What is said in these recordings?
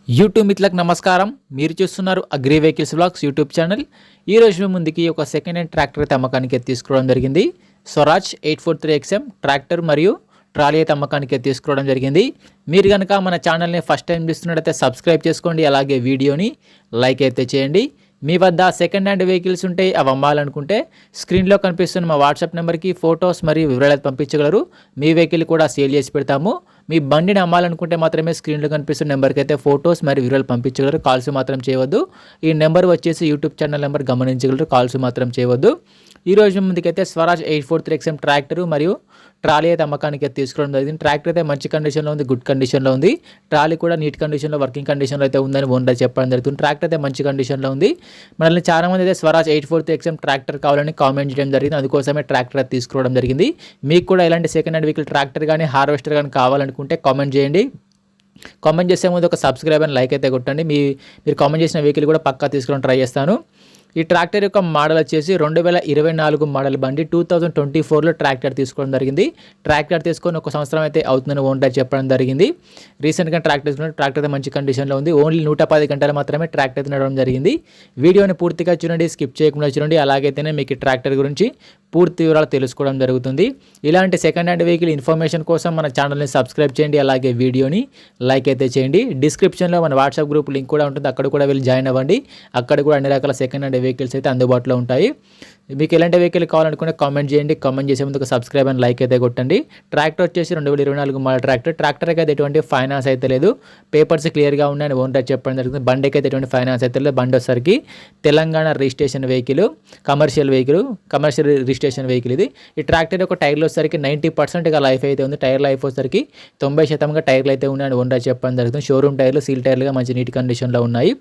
YouTube మిత్రులకు నమస్కారం. మీరు చూస్తున్నారు agri vehicles vlogs YouTube channel. ఈ రోజు మీ ముందుకి ఒక సెకండ్ హ్యాండ్ ట్రాక్టర్ అయితే అమ్మకానికి తీసుకోవడం జరిగింది. స్వరాజ్ 843XM ట్రాక్టర్ మరియు ట్రాలీ అయితే అమ్మకానికి తీసుకోవడం జరిగింది. మీరు కనుక మన ఛానల్ని ఫస్ట్ టైం చూస్తున్నట్టయితే సబ్స్క్రైబ్ చేసుకోండి, అలాగే వీడియోని లైక్ అయితే చేయండి. మీ వద్ద సెకండ్ హ్యాండ్ వెహికల్స్ ఉంటే అవి అమ్మాలనుకుంటే స్క్రీన్లో కనిపిస్తున్న మా వాట్సాప్ నెంబర్కి ఫొటోస్ మరియు వివరాలు పంపించగలరు. మీ వెహికల్ కూడా సేల్ చేసి పెడతాము. మీ బండిని అమ్మాలనుకుంటే మాత్రమే స్క్రీన్లో కనిపిస్తున్న నెంబర్కి అయితే ఫొటోస్ మరియు వివరాలు పంపించగలరు. కాల్స్ మాత్రం చేయవద్దు. ఈ నెంబర్ వచ్చేసి యూట్యూబ్ ఛానల్ నెంబర్ గమనించగలరు. కాల్స్ మాత్రం చేయవద్దు. ఈ రోజు ముందుకైతే స్వరాజ్ 843XM ట్రాక్టర్ మరియు ట్రాలీ అయితే అమ్మకానికి తీసుకోవడం జరిగింది. ట్రాక్టర్ అయితే మంచి కండిషన్లో ఉంది, గుడ్ కండిషన్లో ఉంది. ట్రాలీ కూడా నీట్ కండిషన్లో, వర్కింగ్ కండిషన్లో అయితే ఉందని ఓనర్ చెప్పడం జరుగుతుంది. ట్రాక్టర్ అయితే మంచి కండిషన్లో ఉంది. మనల్ని చాలామంది అయితే స్వరాజ్ 843XM ట్రాక్టర్ కావాలని కామెంట్ చేయడం జరిగింది. అందుకోసమే ట్రాక్టర్ అయితే తీసుకోవడం జరిగింది. మీకు కూడా ఇలాంటి సెకండ్ హ్యాండ్ వెహికల్ ట్రాక్టర్ కానీ హార్వెస్టర్ కానీ కావాలనుకుంటే కామెంట్ చేయండి. కామెంట్ చేసే ముందు ఒక సబ్స్క్రైబ్ అని లైక్ అయితే కొట్టండి. మీరు కామెంట్ చేసిన వెహికల్ కూడా పక్కా తీసుకోవడం ట్రై చేస్తాను. ఈ ట్రాక్టర్ యొక్క మోడల్ వచ్చేసి 2024 మోడల్ బండి. 2024లో ట్రాక్టర్ తీసుకోవడం జరిగింది. ట్రాక్టర్ తీసుకొని ఒక సంవత్సరం అయితే అవుతుందని ఓనర్ చెప్పడం జరిగింది. రీసెంట్గా ట్రాక్టర్ తీసుకున్న ట్రాక్టర్ మంచి కండిషన్లో ఉంది. ఓన్లీ 110 గంటలు మాత్రమే ట్రాక్టర్ నడవడం జరిగింది. వీడియోని పూర్తిగా చూడండి, స్కిప్ చేయకుండా చూడండి. అలాగైతేనే మీకు ట్రాక్టర్ గురించి పూర్తి వివరాలు తెలుసుకోవడం జరుగుతుంది. ఇలాంటి సెకండ్ హ్యాండ్ వెహికల్ ఇన్ఫర్మేషన్ కోసం మన ఛానల్ని సబ్స్క్రైబ్ చేయండి, అలాగే వీడియోని లైక్ అయితే చేయండి. డిస్క్రిప్షన్లో మన వాట్సాప్ గ్రూప్ లింక్ కూడా ఉంటుంది, అక్కడ కూడా వెళ్ళి జాయిన్ అవ్వండి. అక్కడ కూడా అన్ని రకాల సెకండ్ హ్యాండ్ వెహికల్స్ అయితే అందుబాటులో ఉంటాయి. మీకు ఎలాంటి వెహికల్ కావాలనుకుంటే కామెంట్ చేయండి. కామెంట్ చేసే ముందు సబ్స్క్రైబ్ అని లైక్ అయితే కొట్టండి. ట్రాక్టర్ వచ్చేసి 2024 మోడల్ ట్రాక్టర్. ట్రాక్టర్కి అయితే ఎటువంటి ఫైనాన్స్ అయితే లేదు, పేపర్స్ క్లియర్గా ఉన్నాయని ఓనర్ చెప్పడం జరుగుతుంది. బండికి అయితే ఎటువంటి ఫైనాన్స్ అయితే లేదు. బండి వచ్చేసరికి Telangana registration vehicle, commercial registration vehicle ఇది. ఈ ట్రాక్టర్ యొక్క టైర్లు వచ్చేసరికి 90% లైఫ్ అయితే ఉంది. టైర్ లైఫ్ వచ్చేసరికి 90% టైర్లు అయితే ఉన్నాయని ఓనర్ చెప్పడం జరుగుతుంది. షోరూమ్ టైర్లు, సీల్ టైర్లుగా మంచి నీట్ కండిషన్లో ఉన్నాయి.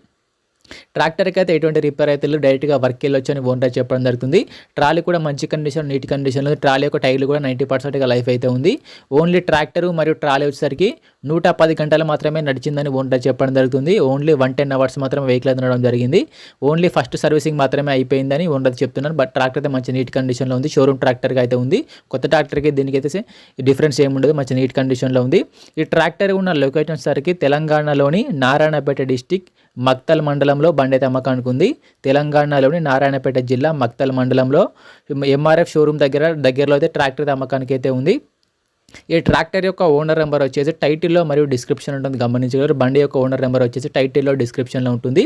ట్రాక్టర్కి అయితే ఎటువంటి రిపేర్ అయితే డైరెక్ట్గా వర్క్ వెళ్ళొచ్చు అని ఓనర్ చెప్పడం జరుగుతుంది. ట్రాలీ కూడా మంచి కండిషన్, నీట్ కండిషన్లో ఉంది. ట్రాలీ యొక్క టైర్లు కూడా 90% లైఫ్ అయితే ఉంది. ఓన్లీ ట్రాక్టర్ మరియు ట్రాలీ వచ్చేసరికి 110 గంటలు మాత్రమే నడిచిందని ఓనర్ చెప్పడం జరుగుతుంది. ఓన్లీ 110 అవర్స్ మాత్రమే వెహికల్ అయితే నడవడం జరిగింది. ఓన్లీ ఫస్ట్ సర్వీసింగ్ మాత్రమే అయిపోయిందని ఓనర్ చెప్తున్నారు. బట్ ట్రాక్టర్ అయితే మంచి నీట్ కండిషన్లో ఉంది. షోరూమ్ ట్రాక్టర్గా అయితే ఉంది. కొత్త ట్రాక్టర్కి దీనికి అయితే డిఫరెన్స్ ఏమి ఉండదు, మంచి నీట్ కండిషన్లో ఉంది. ఈ ట్రాక్టర్ ఉన్న లొకేషన్ వచ్చేసరికి తెలంగాణలోని నారాయణపేట డిస్టిక్ మక్తల్ మండలంలో బండి అయితే అమ్మకానికి ఉంది. తెలంగాణలోని నారాయణపేట జిల్లా మక్తల్ మండలంలో ఎంఆర్ఎఫ్ షోరూమ్ దగ్గరలో అయితే ట్రాక్టర్ అమ్మకానికి అయితే ఉంది. ఈ ట్రాక్టర్ యొక్క ఓనర్ నెంబర్ వచ్చేసి టైటిల్లో మరియు డిస్క్రిప్షన్ ఉంటుంది, గమనించగలరు. బండి యొక్క ఓనర్ నెంబర్ వచ్చేసి టైటిల్లో, డిస్క్రిప్షన్లో ఉంటుంది.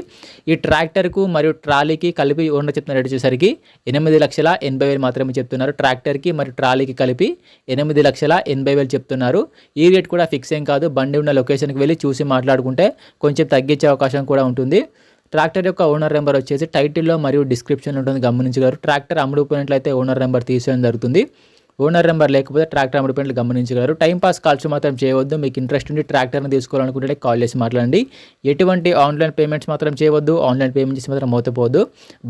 ఈ ట్రాక్టర్కు మరియు ట్రాలీకి కలిపి ఓనర్ చెప్తున్న రేట్ వచ్చేసరికి 8,80,000 మాత్రమే చెప్తున్నారు. ట్రాక్టర్కి మరియు ట్రాలీకి కలిపి 8,80,000 చెప్తున్నారు. ఈ రేట్ కూడా ఫిక్స్ ఏం కాదు. బండి ఉన్న లొకేషన్కి వెళ్ళి చూసి మాట్లాడుకుంటే కొంచెం తగ్గించే అవకాశం కూడా ఉంటుంది. ట్రాక్టర్ యొక్క ఓనర్ నెంబర్ వచ్చేసి టైటిల్లో మరియు డిస్క్రిప్షన్లో ఉంటుంది, గమనించగలరు. ట్రాక్టర్ అమ్ముడుపోయినట్లయితే ఓనర్ నెంబర్ తీసేయడం జరుగుతుంది. ఓనర్ నెంబర్ లేకపోతే ట్రాక్టర్ అమ్ముడుపోయినట్లు గమనించగలరు. టైంపాస్ కాల్స్ మాత్రం చేయవద్దు. మీకు ఇంట్రెస్ట్ ఉండి ట్రాక్టర్ని తీసుకోవాలనుకుంటే కాల్ చేసి మాట్లాడండి. ఎటువంటి ఆన్లైన్ పేమెంట్స్ మాత్రం చేయవద్దు. ఆన్లైన్ పేమెంట్ చేసి మాత్రం మోసపోవద్దు.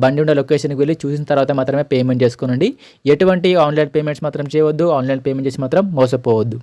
బండి ఉన్న లొకేషన్కి వెళ్ళి చూసిన తర్వాత మాత్రమే పేమెంట్ చేసుకోనండి. ఎటువంటి ఆన్లైన్ పేమెంట్స్ మాత్రం చేయవద్దు. ఆన్లైన్ పేమెంట్ చేసి మాత్రం మోసపోవద్దు.